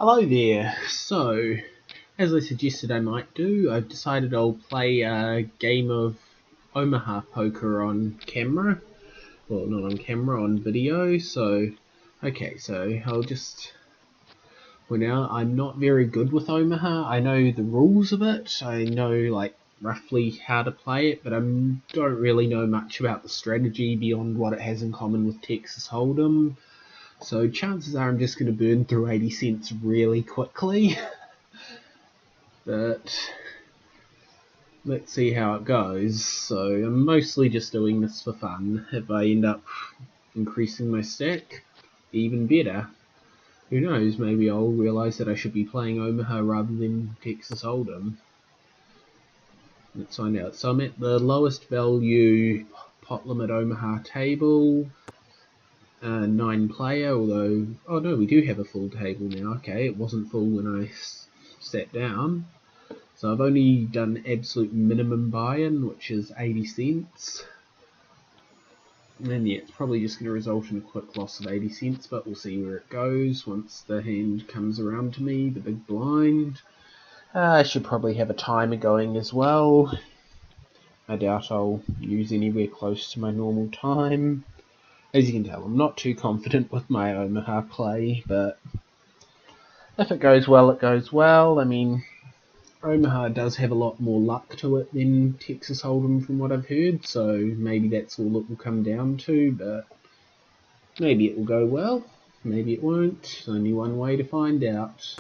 Hello there. So, as I suggested I might do, I've decided I'll play a game of Omaha poker on camera. Well, not on camera, on video. So, I'll just point out I'm not very good with Omaha. I know the rules of it. I know, like, roughly how to play it, but I don't really know much about the strategy beyond what it has in common with Texas Hold'em. So chances are I'm just going to burn through 80 cents really quickly. But let's see how it goes. So I'm mostly just doing this for fun. If I end up increasing my stack, even better. Who knows, maybe I'll realise that I should be playing Omaha rather than Texas Hold'em. Let's find out. So I'm at the lowest value pot limit Omaha table. 9 player, although, oh no, we do have a full table now. Okay, it wasn't full when I sat down. So I've only done absolute minimum buy-in, which is 80 cents. And yeah, it's probably just going to result in a quick loss of 80 cents, but we'll see where it goes once the hand comes around to me, the big blind. I should probably have a timer going as well. I doubt I'll use anywhere close to my normal time. As you can tell, I'm not too confident with my Omaha play, but if it goes well, it goes well. I mean, Omaha does have a lot more luck to it than Texas Hold'em from what I've heard, so maybe that's all it will come down to, but maybe it will go well, maybe it won't. Only one way to find out.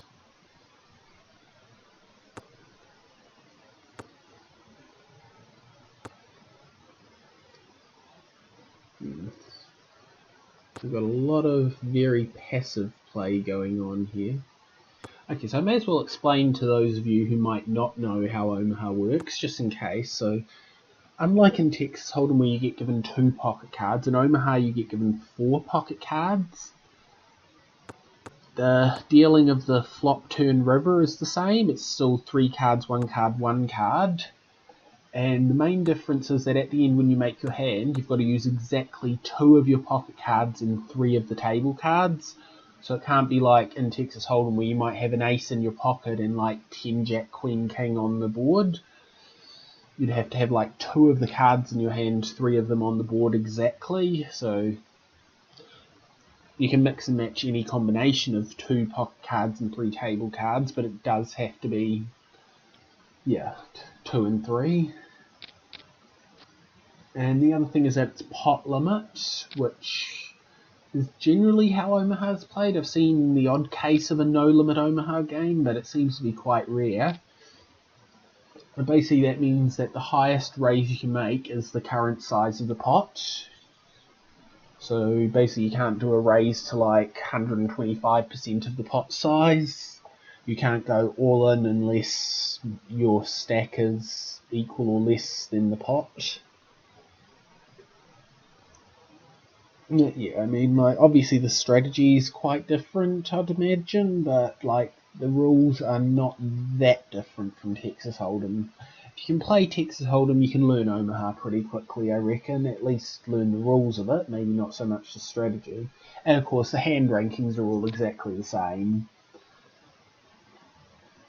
We've got a lot of very passive play going on here. Okay, so I may as well explain to those of you who might not know how Omaha works, just in case. So, unlike in Texas Hold'em where you get given 2 pocket cards, in Omaha you get given 4 pocket cards. The dealing of the flop turn river is the same. It's still 3 cards, 1 card, 1 card. And the main difference is that at the end when you make your hand, you've got to use exactly 2 of your pocket cards and 3 of the table cards. So it can't be like in Texas Hold'em where you might have an ace in your pocket and like 10, jack, queen, king on the board. You'd have to have like 2 of the cards in your hand, 3 of them on the board exactly. So you can mix and match any combination of 2 pocket cards and 3 table cards, but it does have to be, yeah, 2 and 3. And the other thing is that it's pot limit, which is generally how Omaha is played. I've seen the odd case of a no-limit Omaha game, but it seems to be quite rare. And basically that means that the highest raise you can make is the current size of the pot. So basically you can't do a raise to like 125% of the pot size. You can't go all in unless your stack is equal or less than the pot. Yeah, I mean, like, obviously the strategy is quite different, I'd imagine, but, like, the rules are not that different from Texas Hold'em. If you can play Texas Hold'em, you can learn Omaha pretty quickly, I reckon. At least learn the rules of it, maybe not so much the strategy. And, of course, the hand rankings are all exactly the same.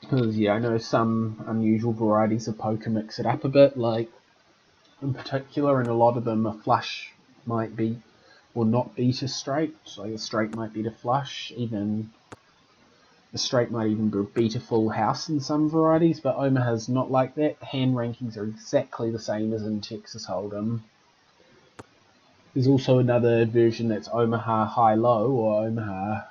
Because, yeah, I know some unusual varieties of poker mix it up a bit, like, in particular, and a lot of them, a flush might be or not beat a straight, so a straight might beat a flush, even a straight might even beat a full house in some varieties, but Omaha's not like that. The hand rankings are exactly the same as in Texas Hold'em. There's also another version that's Omaha High-Low, or Omaha,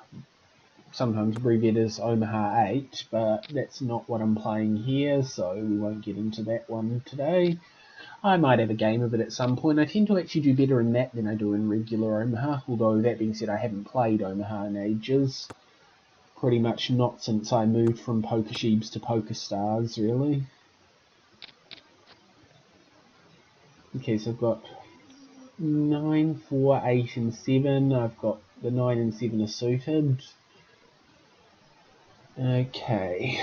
sometimes abbreviated as Omaha 8, but that's not what I'm playing here, so we won't get into that one today. I might have a game of it at some point. I tend to actually do better in that than I do in regular Omaha, although that being said I haven't played Omaha in ages. Pretty much not since I moved from PokerStars to PokerStars, really. Okay, so I've got 9, 4, 8 and 7. I've got the 9 and 7 are suited. Okay.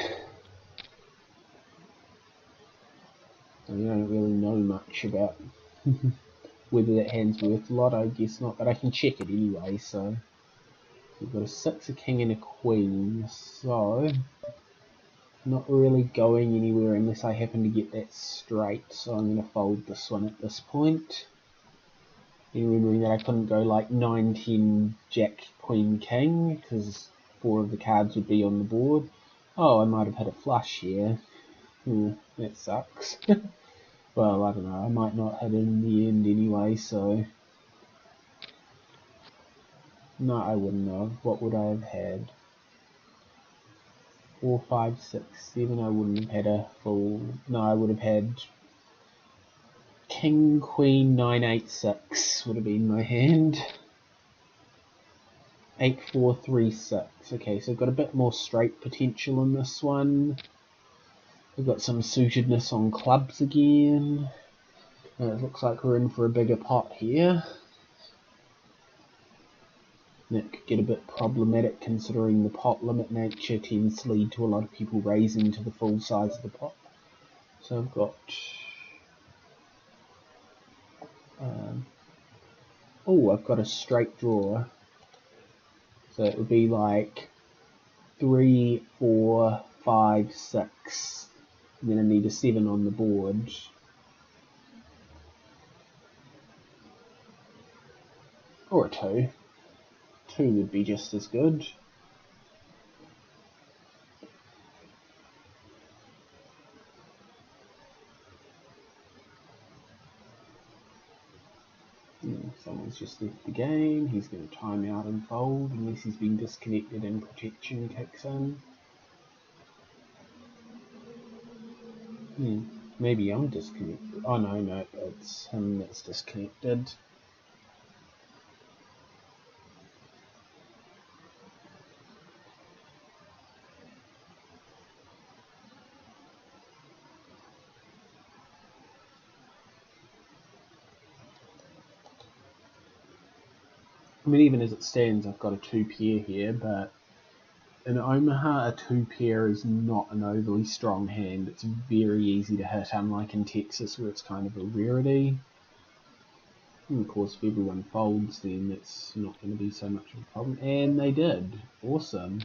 I don't really know much about whether that hand's worth a lot, I guess not, but I can check it anyway, so. We've got a 6, a king, and a queen, so not really going anywhere unless I happen to get that straight, so I'm going to fold this one at this point. And remembering that I couldn't go like 9, 10, jack, queen, king, because 4 of the cards would be on the board. Oh, I might have hit a flush here. That sucks. Well, I don't know, I might not hit it in the end anyway, so... No, I wouldn't have. What would I have had? 4, 5, 6, 7, I wouldn't have had a full... No, I would have had... King, Queen, 9, 8, 6 would have been my hand. 8, 4, 3, 6. Okay, so I've got a bit more straight potential in this one. We've got some suitedness on clubs again. It looks like we're in for a bigger pot here. That could get a bit problematic considering the pot limit nature tends to lead to a lot of people raising to the full size of the pot. So I've got... I've got a straight draw. So it would be like 3, 4, 5, 6. And then I need a 7 on the board. Or a 2. 2 would be just as good. Someone's just left the game. He's going to time out and fold unless he's been disconnected and protection kicks in. Maybe I'm disconnected. Oh no, it's him that's disconnected. I mean, even as it stands, I've got a 2 pair here, but in Omaha, a 2 pair is not an overly strong hand. It's very easy to hit, unlike in Texas, where it's kind of a rarity. And of course, if everyone folds, then it's not going to be so much of a problem. And they did. Awesome.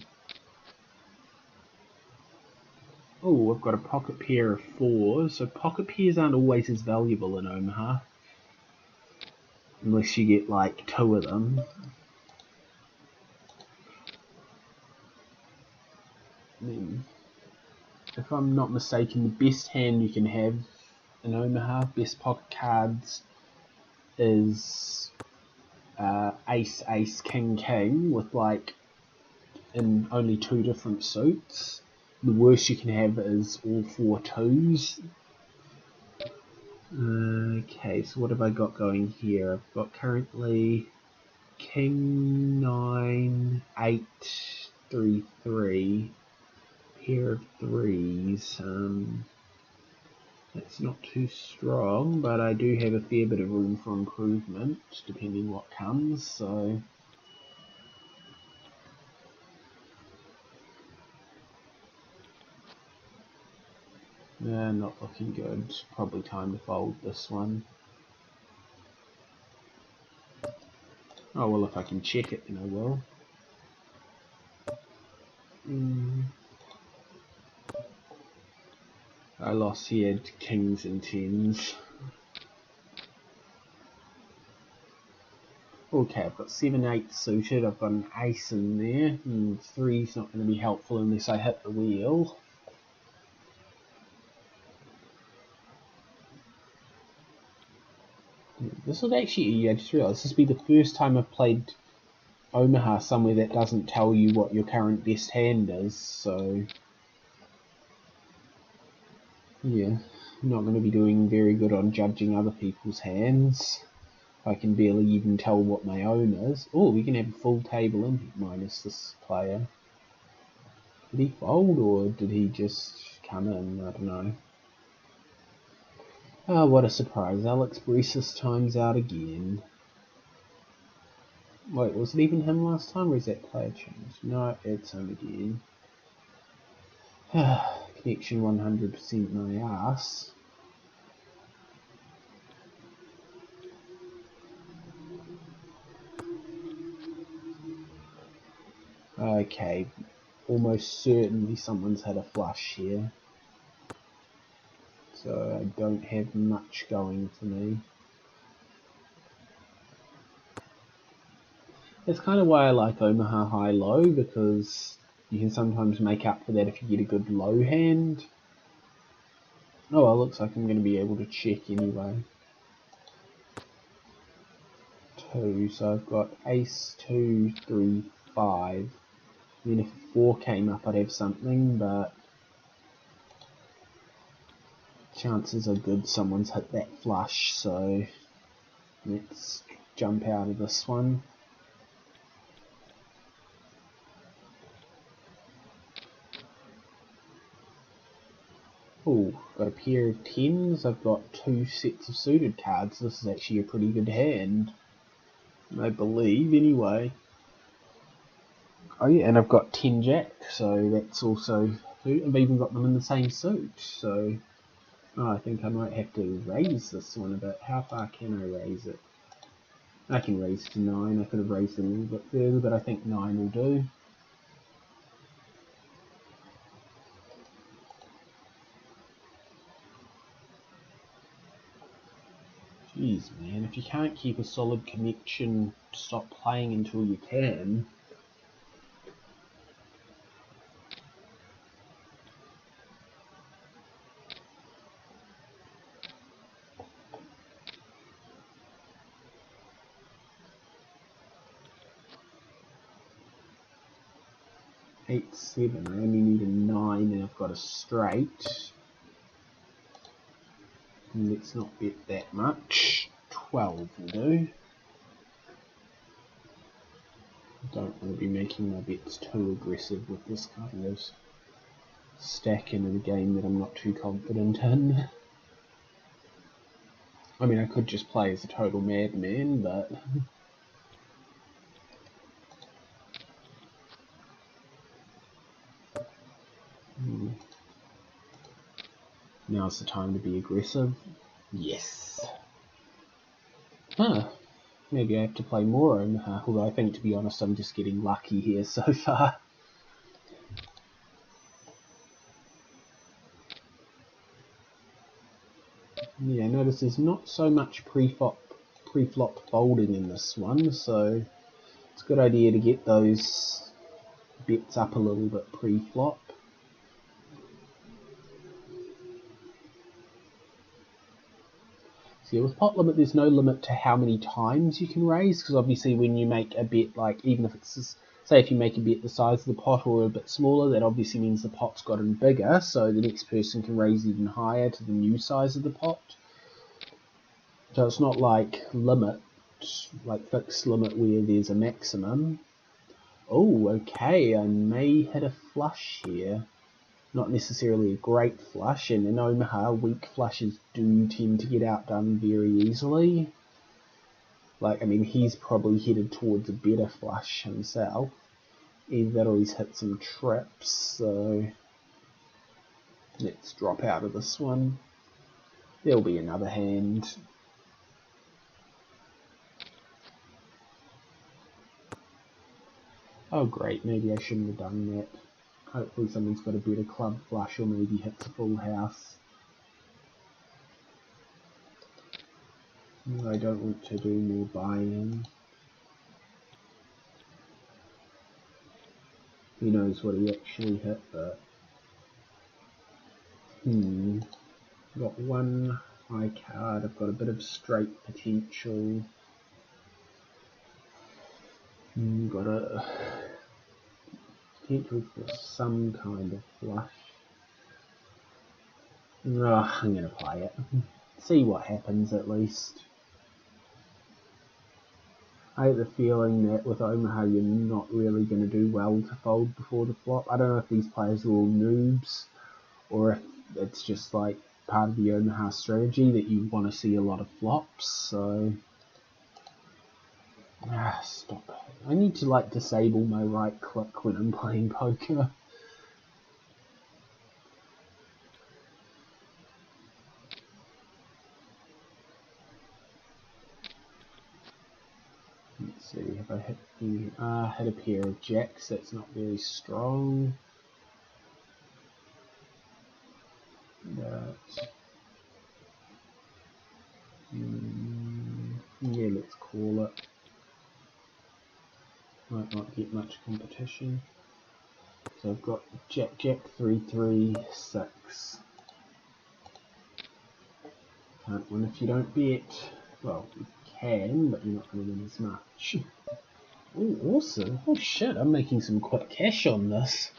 Oh, I've got a pocket pair of 4s. So pocket pairs aren't always as valuable in Omaha. Unless you get like 2 of them. If I'm not mistaken, the best hand you can have in Omaha, best pocket cards, is Ace, Ace, King, King, with like in only 2 different suits. The worst you can have is all 4 2s. Okay, so what have I got going here? I've got currently King, 9, 8, 3, 3, pair of 3s. That's not too strong, but I do have a fair bit of room for improvement, depending what comes, so... Not looking good. Probably time to fold this one. Oh, well, if I can check it, then I will. I lost, he had kings and 10s. Okay, I've got 7, 8 suited, I've got an ace in there, and 3's not going to be helpful unless I hit the wheel. This would actually, I just realised, this would be the first time I've played Omaha somewhere that doesn't tell you what your current best hand is, so... Yeah, I'm not going to be doing very good on judging other people's hands. I can barely even tell what my own is. Oh, we can have a full table in minus this player. Did he fold or did he just come in? I don't know. Oh, what a surprise. Alex Bresis times out again. Wait, was it even him last time or is that player changed? No, it's him again. Connection 100% my ass. Okay, almost certainly someone's had a flush here. So I don't have much going for me. That's kind of why I like Omaha high-low, because you can sometimes make up for that if you get a good low hand. Oh well, looks like I'm going to be able to check anyway. 2, so I've got ace, 2, 3, 5. I mean, if 4 came up I'd have something, but chances are good someone's hit that flush, so let's jump out of this one. Oh, got a pair of 10s, I've got 2 sets of suited cards. This is actually a pretty good hand, I believe, anyway. Oh yeah, and I've got 10 jack, so that's also, I've even got them in the same suit, so I think I might have to raise this one a bit. How far can I raise it? I can raise to 9, I could have raised it a little bit further, but I think 9 will do. Jeez man, if you can't keep a solid connection, stop playing until you can. Eight, 7, I only need a 9 and I've got a straight. And let's not bet that much. 12 will do. Don't want to be making my bets too aggressive with this kind of stack in a game that I'm not too confident in. I mean, I could just play as a total madman, but now's the time to be aggressive. Yes. Huh. Maybe I have to play more Omaha, although I think, to be honest, I'm just getting lucky here so far. Yeah, notice there's not so much pre-flop folding in this one, so it's a good idea to get those bets up a little bit pre-flop. So yeah, with pot limit, there's no limit to how many times you can raise, because obviously when you make a bet, like even if it's just, say if you make a bet the size of the pot or a bit smaller, that obviously means the pot's gotten bigger, so the next person can raise even higher to the new size of the pot. So it's not like limit, like fixed limit where there's a maximum. Oh, okay, I may hit a flush here. Not necessarily a great flush, and in Omaha, weak flushes do tend to get outdone very easily. Like, I mean, he's probably headed towards a better flush himself. Either that or he's hit some trips, so let's drop out of this one. There'll be another hand. Oh great, maybe I shouldn't have done that. Hopefully someone's got a better club flush or maybe hits a full house. I don't want to do more buy-in. Who knows what he actually hit, but got one high card, I've got a bit of straight potential. Got a potential for some kind of flush. I'm going to play it. See what happens at least. I have the feeling that with Omaha you're not really going to do well to fold before the flop. I don't know if these players are all noobs or if it's just like part of the Omaha strategy that you want to see a lot of flops, so stop. I need to like disable my right click when I'm playing poker. Let's see, if I hit a pair of jacks, that's not very strong. But yeah, let's call it. Might not get much competition. So I've got Jack, Jack, 3, 3, 6. Can't win if you don't bet. Well, you can, but you're not going to win as much. Oh, awesome. Oh shit, I'm making some quick cash on this.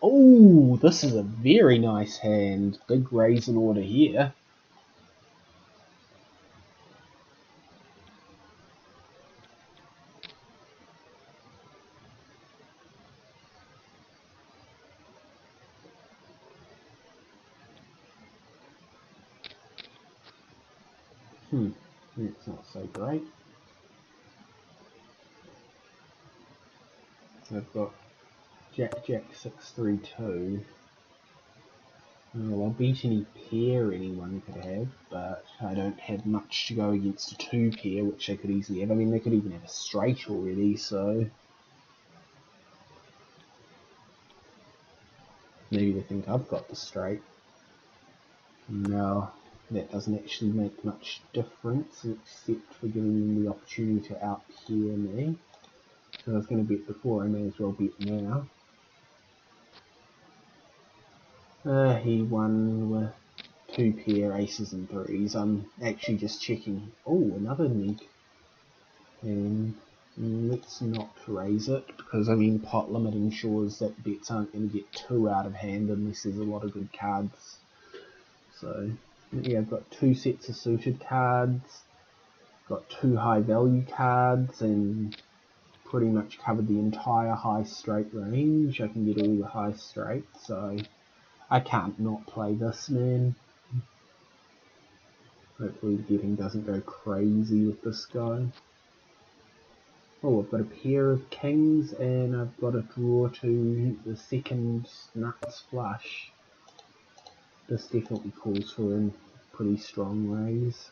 Oh, this is a very nice hand. Big raise in order here. It's not so great. So I've got Jack, Jack, 6, 3, 2. Well, I'll beat any pair anyone could have, but I don't have much to go against a 2 pair, which they could easily have. I mean, they could even have a straight already, so maybe they think I've got the straight. No, that doesn't actually make much difference, except for giving them the opportunity to out-pair me. So I was going to bet before, I may as well bet now. He won with 2 pair aces and 3s. I'm actually just checking. Oh, another neg. And let's not raise it, because I mean pot limit ensures that bets aren't going to get too out of hand unless there's a lot of good cards. So yeah, I've got 2 sets of suited cards, got 2 high value cards, and pretty much covered the entire high straight range. I can get all the high straights, so I can't not play this, man. Hopefully the betting doesn't go crazy with this guy. Oh, I've got a pair of kings, and I've got a draw to the second nuts flush. This definitely calls for a pretty strong raise.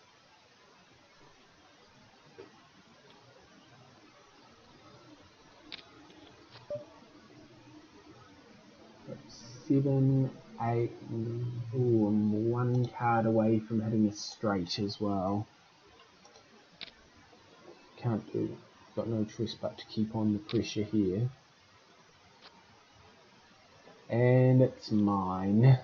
That's 7, 8, ooh, I'm 1 card away from hitting a straight as well. Can't do it. Got no choice but to keep on the pressure here. And it's mine.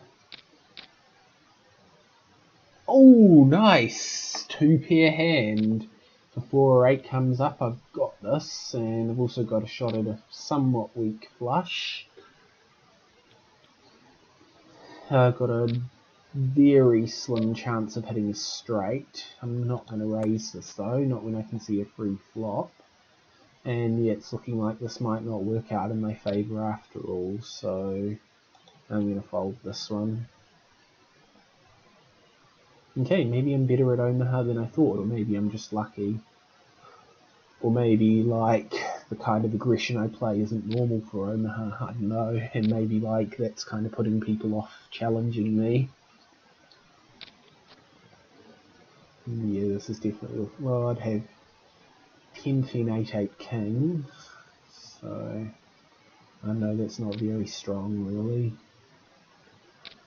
Oh, nice! 2 pair hand. Before 8 comes up, I've got this, and I've also got a shot at a somewhat weak flush. I've got a very slim chance of hitting a straight. I'm not going to raise this though, not when I can see a free flop. And yeah, it's looking like this might not work out in my favour after all, so I'm going to fold this one. Okay, maybe I'm better at Omaha than I thought, or maybe I'm just lucky. Or maybe, like, the kind of aggression I play isn't normal for Omaha, I don't know, and maybe, like, that's kind of putting people off challenging me. Yeah, this is definitely, well, I'd have 10, 10, 8, 8 king, so I know that's not very strong, really.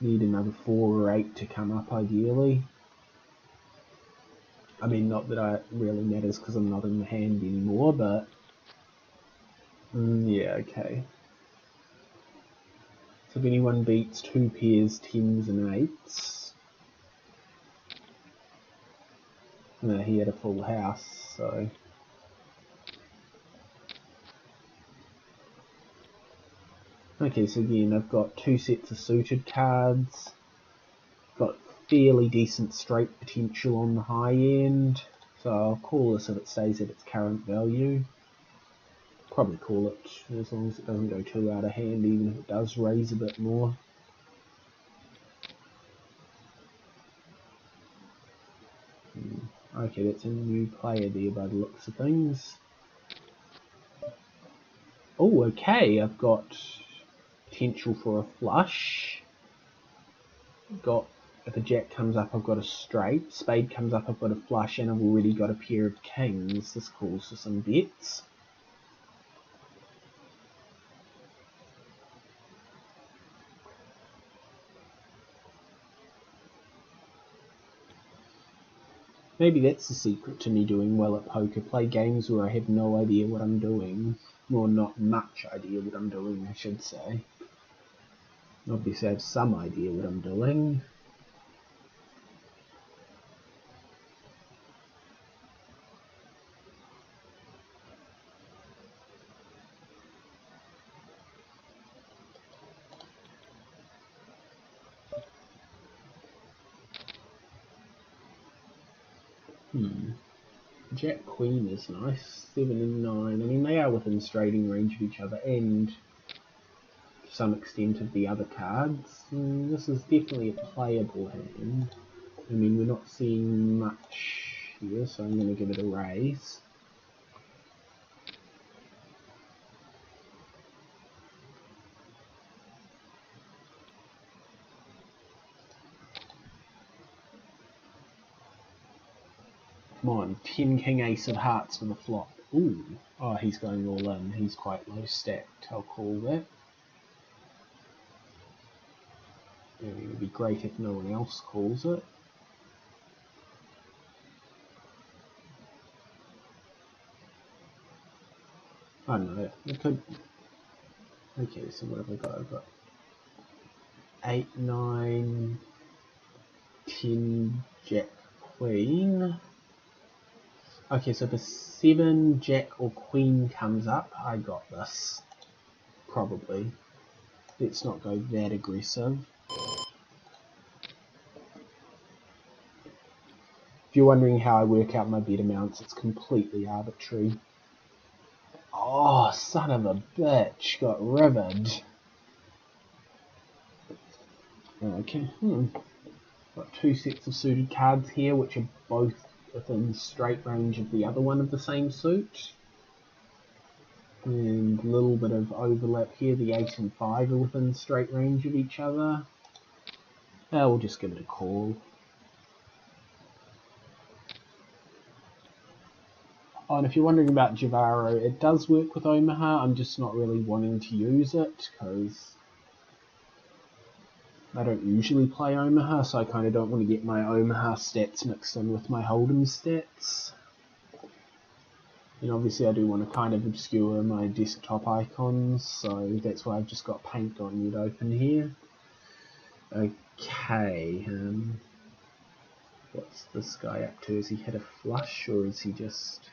Need another 4 or 8 to come up, ideally. I mean, not that it really matters because I'm not in the hand anymore, but yeah, okay. So if anyone beats 2 pairs, 10s and 8s, he had a full house, so okay, so again, I've got 2 sets of suited cards, got fairly decent straight potential on the high end, so I'll call this if it stays at its current value. Probably call it as long as it doesn't go too out of hand, even if it does raise a bit more. Okay, that's a new player there by the looks of things. Oh, okay, I've got potential for a flush. Got If a jack comes up, I've got a straight. Spade comes up, I've got a flush, and I've already got a pair of kings. This calls for some bets. Maybe that's the secret to me doing well at poker. Play games where I have no idea what I'm doing. Or not much idea what I'm doing, I should say. Obviously I have some idea what I'm doing. Jack Queen is nice. 7 and 9. I mean, they are within straighting range of each other and to some extent of the other cards. This is definitely a playable hand. I mean, we're not seeing much here, so I'm going to give it a raise. Come on, 10 king ace of hearts for the flop. Ooh, oh, he's going all in. He's quite low stacked, I'll call that. It would be great if no one else calls it. I don't know, it could... Okay, so what have I got? I've got 8, 9, 10, jack, queen. Okay, so if a 7, jack or queen comes up, I got this. Probably. Let's not go that aggressive. If you're wondering how I work out my bet amounts, it's completely arbitrary. Oh, son of a bitch, got rivered. Okay, got 2 sets of suited cards here, which are both within straight range of the other one of the same suit. And a little bit of overlap here, the 8 and 5 are within straight range of each other. We'll just give it a call. Oh, and if you're wondering about Javaro, it does work with Omaha. I'm just not really wanting to use it because I don't usually play Omaha, so I kind of don't want to get my Omaha stats mixed in with my Hold'em stats. And obviously I do want to kind of obscure my desktop icons, so that's why I've just got Paint on it open here. Okay, what's this guy up to? Has he had a flush, or is he just...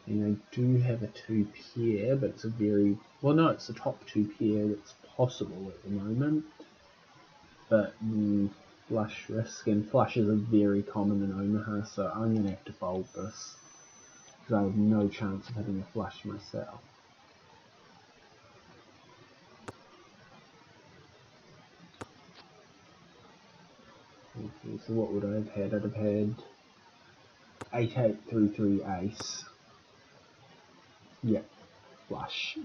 And I do have a 2 pair, but it's a very... Well, no, it's the top 2 pair that's possible at the moment. But flush risk, and flushes are very common in Omaha, so I'm going to have to fold this. Because I have no chance of hitting a flush myself. Okay, so what would I have had? I'd have had 8-8 3-3 ace. Yep, flush.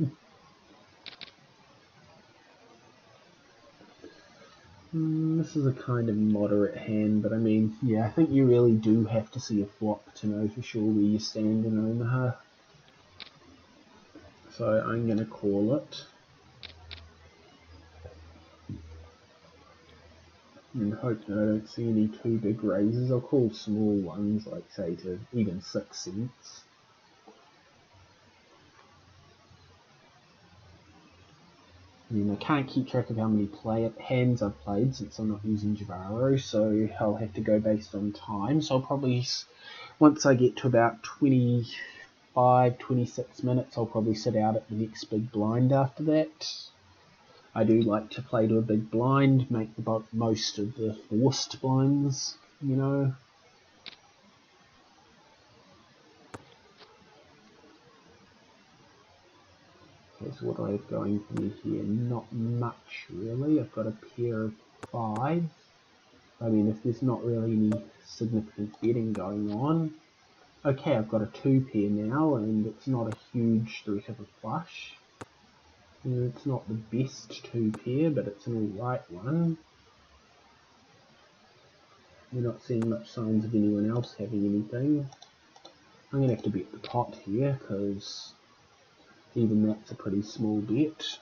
This is a kind of moderate hand, but I mean, yeah, I think you really do have to see a flop to know for sure where you stand in Omaha. So I'm going to call it. And hope that I don't see any too big raises. I'll call small ones, like say to even 6 cents. I mean, I can't keep track of how many hands I've played since I'm not using Javaro, so I'll have to go based on time. So I'll probably, once I get to about 25, 26 minutes, I'll probably sit out at the next big blind after that. I do like to play to a big blind, make the most of the forced blinds, you know. Okay, so what do I have going for me here? Not much, really. I've got a pair of 5. I mean, if there's not really any significant betting going on. Okay, I've got a 2 pair now, and it's not a huge threat of a flush. It's not the best 2 pair, but it's an alright one. we're not seeing much signs of anyone else having anything. I'm going to have to bet the pot here, because even that's a pretty small bet.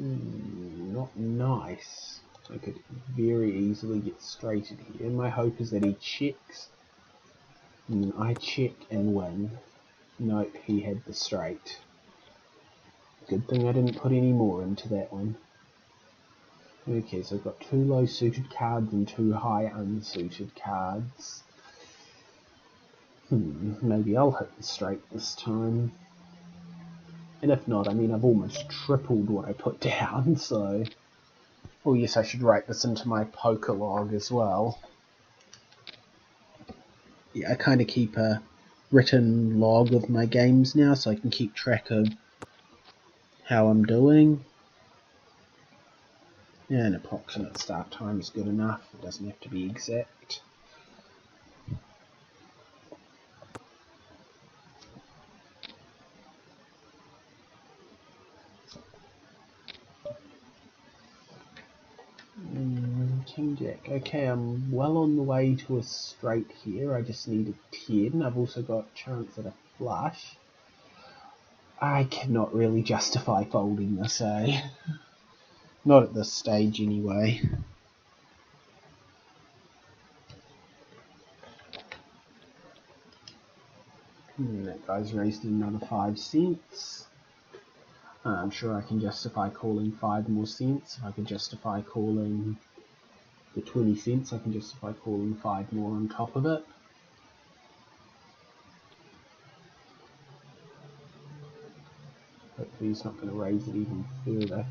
Not nice. I could very easily get straighted here. My hope is that he checks. I check and win. Nope, he had the straight. Good thing I didn't put any more into that one. Okay, so I've got 2 low suited cards and 2 high unsuited cards. Maybe I'll hit the straight this time. And if not, I mean, I've almost tripled what I put down, so... Oh yes, I should write this into my poker log as well. Yeah, I kind of keep a written log of my games now, so I can keep track of how I'm doing. Yeah, an approximate start time is good enough. It doesn't have to be exact. King Jack. Okay, I'm well on the way to a straight here. I just need a 10. I've also got a chance at a flush. I cannot really justify folding this, eh? Not at this stage, anyway. That guy's raised another 5 cents. I'm sure I can justify calling 5 more cents. If I could justify calling the 20 cents, I can justify calling 5 more on top of it. Hopefully he's not going to raise it even further.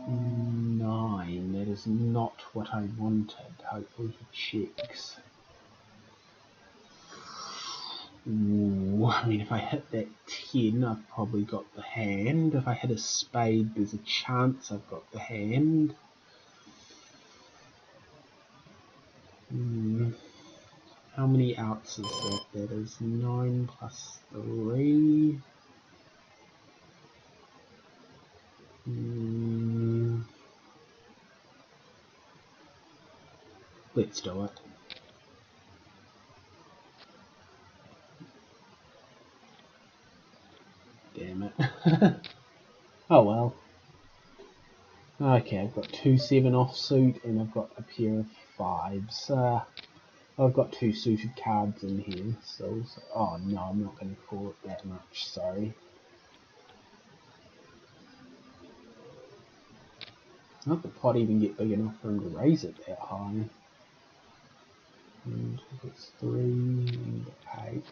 9, that is not what I wanted. Hopefully he checks. Ooh, I mean, if I hit that 10, I've probably got the hand. If I hit a spade, there's a chance I've got the hand. How many outs is that? That is 9 plus 3. Let's do it. Damn it. Oh well. Okay, I've got 2 7 offsuit and I've got a pair of 5s. I've got 2 suited cards in here, so oh no, I'm not going to call it that much, sorry. Not the pot even get big enough for him to raise it that high. And it's 3 and 8.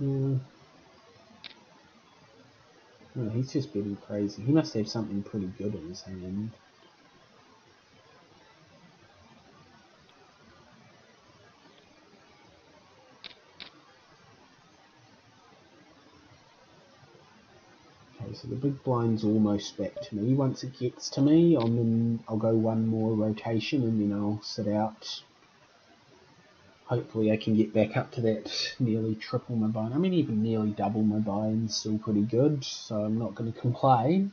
Yeah. No, he's just betting crazy. He must have something pretty good in his hand. Okay, so the big blind's almost back to me. Once it gets to me, I'll go 1 more rotation and then I'll sit out. Hopefully I can get back up to that nearly triple my buy-in. I mean, even nearly double my buy-in's still pretty good, so I'm not going to complain,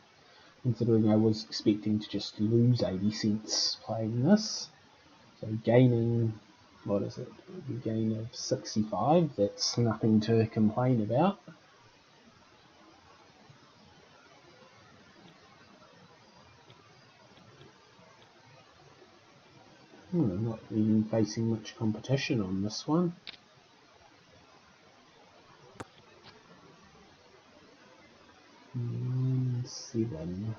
considering I was expecting to just lose 80 cents playing this. So gaining, what is it, a gain of 65, that's nothing to complain about. I'm not even facing much competition on this one. 7.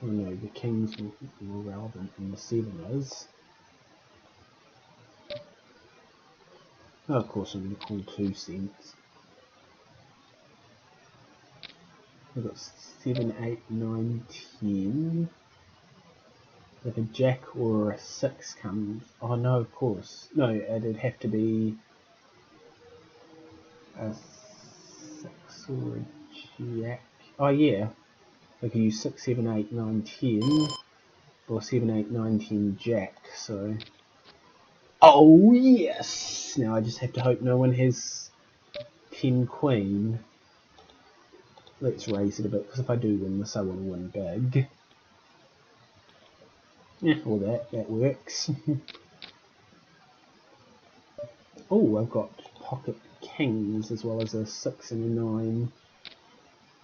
Oh no, the king's more relevant than the 7 is. Oh, of course, I'm going to call 2 cents. I've got 7, 8, 9, 10. If a jack or a 6 comes... Oh no, of course. No, it'd have to be a 6 or a jack. Oh yeah. I can use 6, 7, 8, 9, 10, or 7, 8, 9, 10 jack, so... Oh yes! Now I just have to hope no one has 10 queen. Let's raise it a bit, because if I do win this, I want to win big. Yeah, or that works. Oh, I've got pocket kings as well as a 6 and a 9.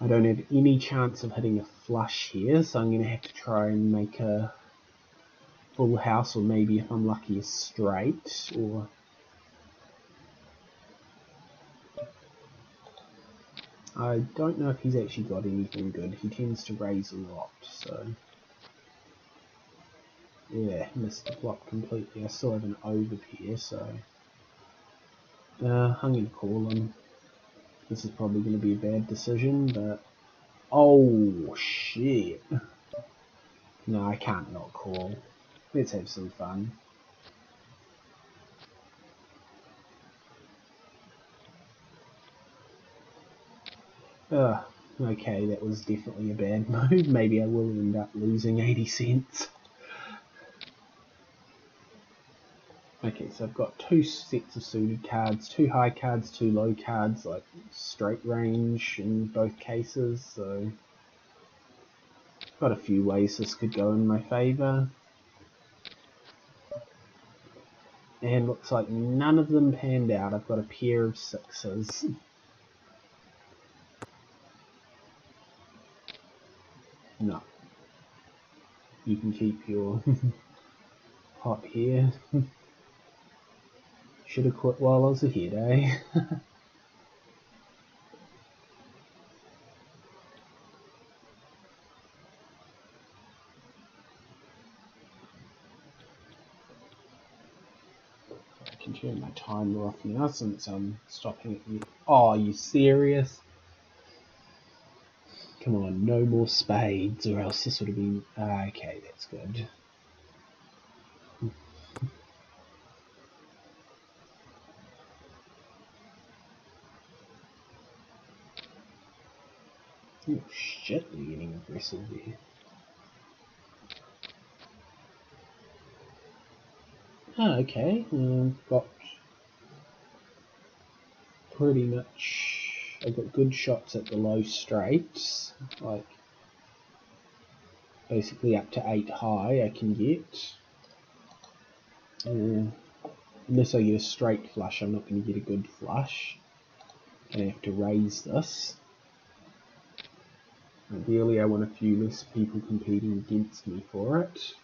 I don't have any chance of hitting a flush here, so I'm going to have to try and make a full house, or maybe if I'm lucky a straight, or... I don't know if he's actually got anything good. He tends to raise a lot, so... Yeah, missed the flop completely. I still have an overpair, so... I'm going to call him. This is probably going to be a bad decision, but... Oh, shit. No, I can't not call. Let's have some fun. Okay, that was definitely a bad move. Maybe I will end up losing 80 cents. Okay, so I've got 2 sets of suited cards, 2 high cards, 2 low cards, like straight range in both cases, so got a few ways this could go in my favour. And looks like none of them panned out. I've got a pair of 6s. No. You can keep your pot here. Should have quit while I was ahead, eh? I can turn my timer off now since I'm stopping at you. Oh, are you serious? Come on, no more spades, or else this would have been... okay, that's good. Oh shit, they're getting aggressive there. Okay, got pretty much... I've got good shots at the low straights, like basically up to 8 high I can get. Unless I get a straight flush, I'm not going to get a good flush. Gonna have to raise this. Ideally, I want a few less people competing against me for it.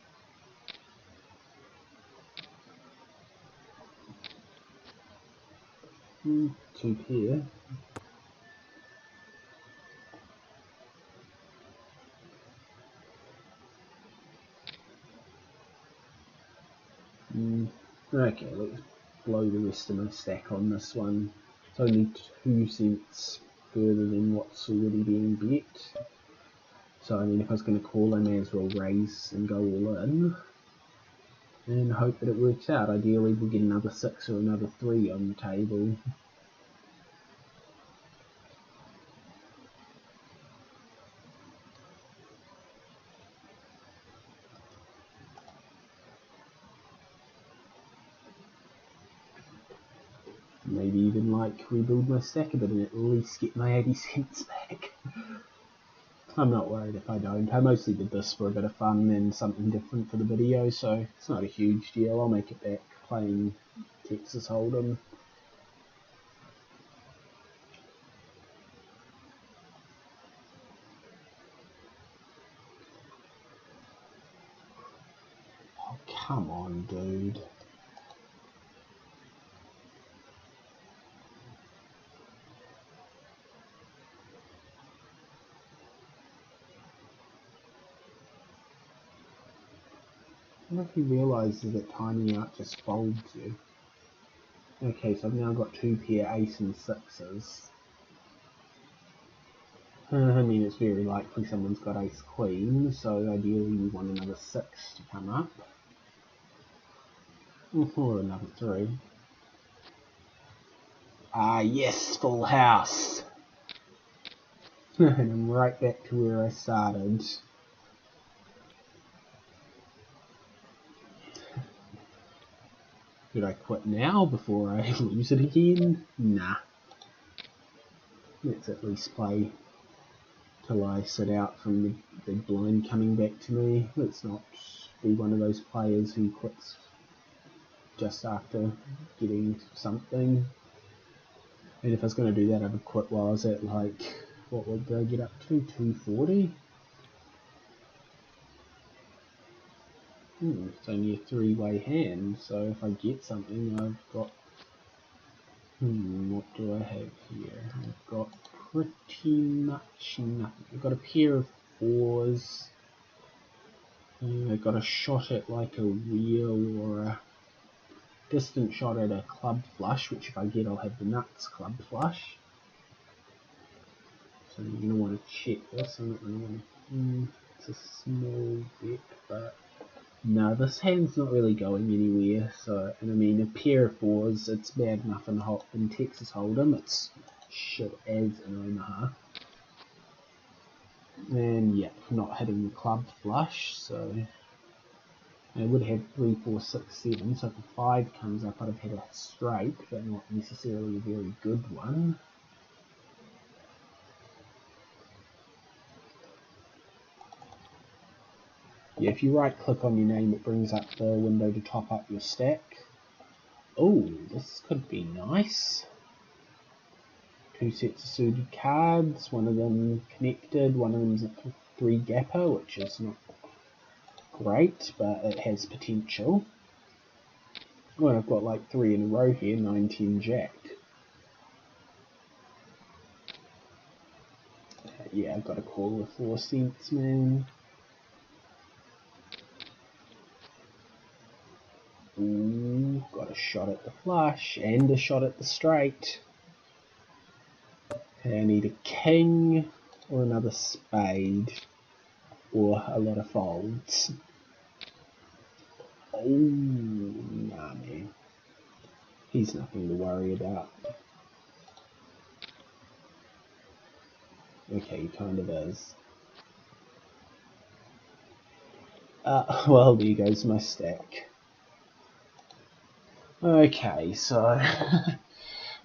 Two pair. Okay, let's blow the rest of my stack on this one. It's only 2 cents further than what's already being bet. So I mean, if I was going to call, I may as well raise and go all in. And hope that it works out. Ideally, we'll get another 6 or another 3 on the table. Maybe even like rebuild my stack a bit and at least get my 80 cents back. I'm not worried if I don't. I mostly did this for a bit of fun and something different for the video, so it's not a huge deal. I'll make it back playing Texas Hold'em. Oh, come on, dude. I don't know if he realises that timing out just folds you. Okay, so I've now got 2 pair ace and 6s. I mean, it's very likely someone's got ace queen, so ideally you want another 6 to come up. Or another 3. Ah, yes, full house! And I'm right back to where I started. Should I quit now before I lose it again? Nah. Let's at least play till I sit out from the big blind coming back to me. Let's not be one of those players who quits just after getting something. And if I was going to do that, I would quit while I was at, like, what would I get up to? 240? It's only a three-way hand, so if I get something, I've got... what do I have here? I've got pretty much nothing. I've got a pair of fours. I've got a shot at, like, a wheel or a distant shot at a club flush, which if I get, I'll have the nuts club flush. So you're going to want to check this. I'm not going to want to... it's a small bet, but... no, this hand's not really going anywhere. So, and I mean, a pair of fours, it's bad enough in Texas Hold'em. It's shit as in Omaha. And yeah, not hitting the club flush, so I would have 3, 4, 6, 7. So if a 5 comes up, I'd have had a straight, but not necessarily a very good one. Yeah, if you right click on your name, it brings up the window to top up your stack. Oh, this could be nice. 2 sets of suited cards, one of them connected, one of them's a 3 gapper, which is not great, but it has potential. Well, I've got like 3 in a row here, 9, 10, jack. Yeah, I've got to call with 4 cents, man. Ooh, got a shot at the flush and a shot at the straight. Okay, I need a king or another spade or a lot of folds. Oh, nah, man. He's nothing to worry about. Okay, he kind of is. Well, there goes my stack. Okay, so...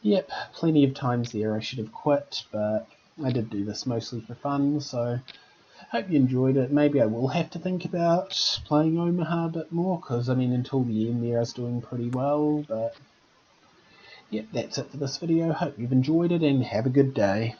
yep, plenty of times there I should have quit, but I did do this mostly for fun, so... hope you enjoyed it. Maybe I will have to think about playing Omaha a bit more, because, I mean, until the end there I was doing pretty well, but... yep, that's it for this video. Hope you've enjoyed it, and have a good day.